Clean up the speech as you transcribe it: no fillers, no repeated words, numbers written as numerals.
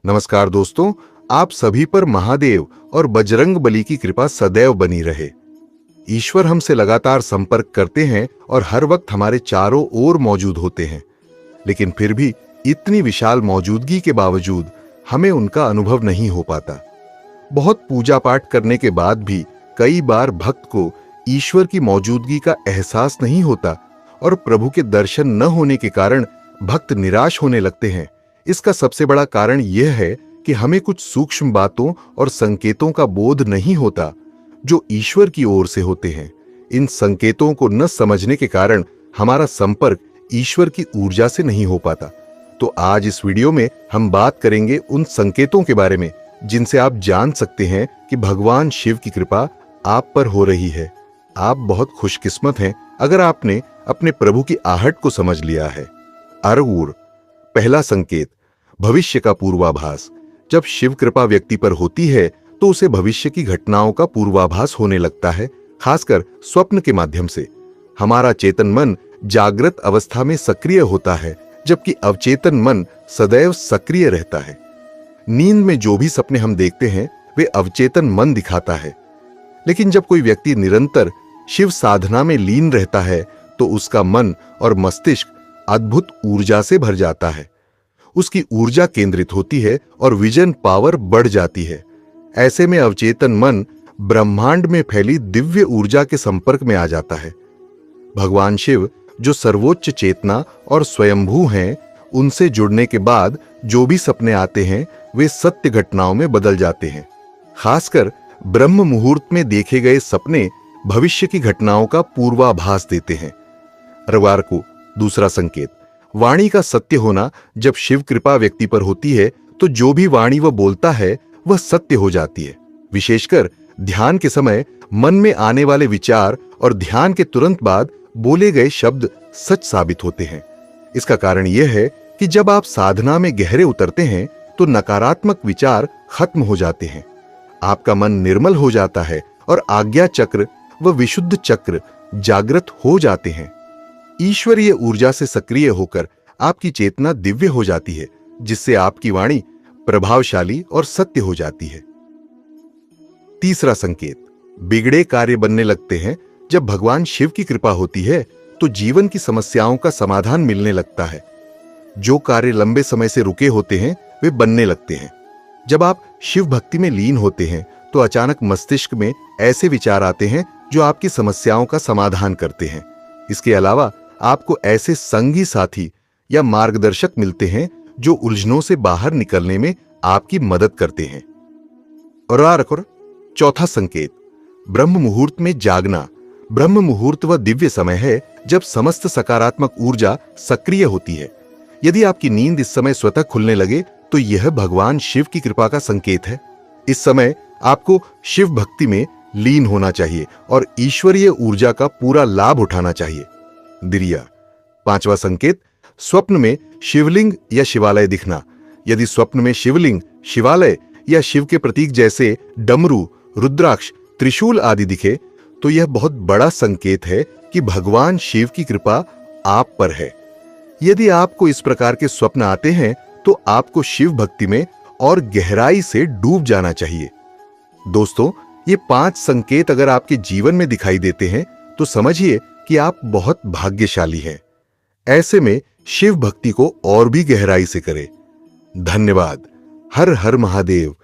नमस्कार दोस्तों, आप सभी पर महादेव और बजरंग बली की कृपा सदैव बनी रहे। ईश्वर हमसे लगातार संपर्क करते हैं और हर वक्त हमारे चारों ओर मौजूद होते हैं, लेकिन फिर भी इतनी विशाल मौजूदगी के बावजूद हमें उनका अनुभव नहीं हो पाता। बहुत पूजा पाठ करने के बाद भी कई बार भक्त को ईश्वर की मौजूदगी का एहसास नहीं होता और प्रभु के दर्शन न होने के कारण भक्त निराश होने लगते हैं। इसका सबसे बड़ा कारण यह है कि हमें कुछ सूक्ष्म बातों और संकेतों का बोध नहीं होता जो ईश्वर की ओर से होते हैं। इन संकेतों को न समझने के कारण हमारा संपर्क ईश्वर की ऊर्जा से नहीं हो पाता। तो आज इस वीडियो में हम बात करेंगे उन संकेतों के बारे में जिनसे आप जान सकते हैं कि भगवान शिव की कृपा आप पर हो रही है। आप बहुत खुशकिस्मत हैं अगर आपने अपने प्रभु की आहट को समझ लिया है। अरगुड़ पहला संकेत, भविष्य का पूर्वाभास। जब शिव कृपा व्यक्ति पर होती है तो उसे भविष्य की घटनाओं का पूर्वाभास होने लगता है, खासकर स्वप्न के माध्यम से। हमारा चेतन मन जागृत अवस्था में सक्रिय होता है, जबकि अवचेतन मन सदैव सक्रिय रहता है। नींद में जो भी सपने हम देखते हैं वे अवचेतन मन दिखाता है, लेकिन जब कोई व्यक्ति निरंतर शिव साधना में लीन रहता है तो उसका मन और मस्तिष्क अद्भुत ऊर्जा से भर जाता है। उसकी ऊर्जा केंद्रित होती है और विजन पावर बढ़ जाती है। ऐसे में अवचेतन मन ब्रह्मांड में फैली दिव्य ऊर्जा के संपर्क में आ जाता है। भगवान शिव जो सर्वोच्च चेतना और स्वयंभू हैं, उनसे जुड़ने के बाद जो भी सपने आते हैं वे सत्य घटनाओं में बदल जाते हैं। खासकर ब्रह्म मुहूर्त में देखे गए सपने भविष्य की घटनाओं का पूर्वाभास देते हैं। रविवार को दूसरा संकेत, वाणी का सत्य होना। जब शिव कृपा व्यक्ति पर होती है तो जो भी वाणी वह बोलता है वह सत्य हो जाती है। विशेषकर ध्यान के समय मन में आने वाले विचार और ध्यान के तुरंत बाद बोले गए शब्द सच साबित होते हैं। इसका कारण यह है कि जब आप साधना में गहरे उतरते हैं तो नकारात्मक विचार खत्म हो जाते हैं। आपका मन निर्मल हो जाता है और आज्ञा चक्र व विशुद्ध चक्र जागृत हो जाते हैं। ईश्वरीय ऊर्जा से सक्रिय होकर आपकी चेतना दिव्य हो जाती है, जिससे आपकी वाणी प्रभावशाली और सत्य हो जाती है। तीसरा संकेत, बिगड़े कार्य बनने लगते हैं। जब भगवान शिव की कृपा होती है तो जीवन की समस्याओं का समाधान मिलने लगता है। जो कार्य लंबे समय से रुके होते हैं वे बनने लगते हैं। जब आप शिव भक्ति में लीन होते हैं तो अचानक मस्तिष्क में ऐसे विचार आते हैं जो आपकी समस्याओं का समाधान करते हैं। इसके अलावा आपको ऐसे संगी साथी या मार्गदर्शक मिलते हैं जो उलझनों से बाहर निकलने में आपकी मदद करते हैं। और चौथा संकेत, ब्रह्म मुहूर्त में जागना। ब्रह्म मुहूर्त वह दिव्य समय है जब समस्त सकारात्मक ऊर्जा सक्रिय होती है। यदि आपकी नींद इस समय स्वतः खुलने लगे तो यह भगवान शिव की कृपा का संकेत है। इस समय आपको शिव भक्ति में लीन होना चाहिए और ईश्वरीय ऊर्जा का पूरा लाभ उठाना चाहिए। दिरिया पांचवा संकेत, स्वप्न में शिवलिंग या शिवालय दिखना। यदि स्वप्न में शिवलिंग, शिवालय या शिव के प्रतीक जैसे डमरू, रुद्राक्ष, त्रिशूल आदि दिखे तो यह बहुत बड़ा संकेत है कि भगवान शिव की कृपा आप पर है। यदि आपको इस प्रकार के स्वप्न आते हैं तो आपको शिव भक्ति में और गहराई से डूब जाना चाहिए। दोस्तों, ये 5 संकेत अगर आपके जीवन में दिखाई देते हैं तो समझिए कि आप बहुत भाग्यशाली हैं। ऐसे में शिव भक्ति को और भी गहराई से करें। धन्यवाद। हर हर महादेव।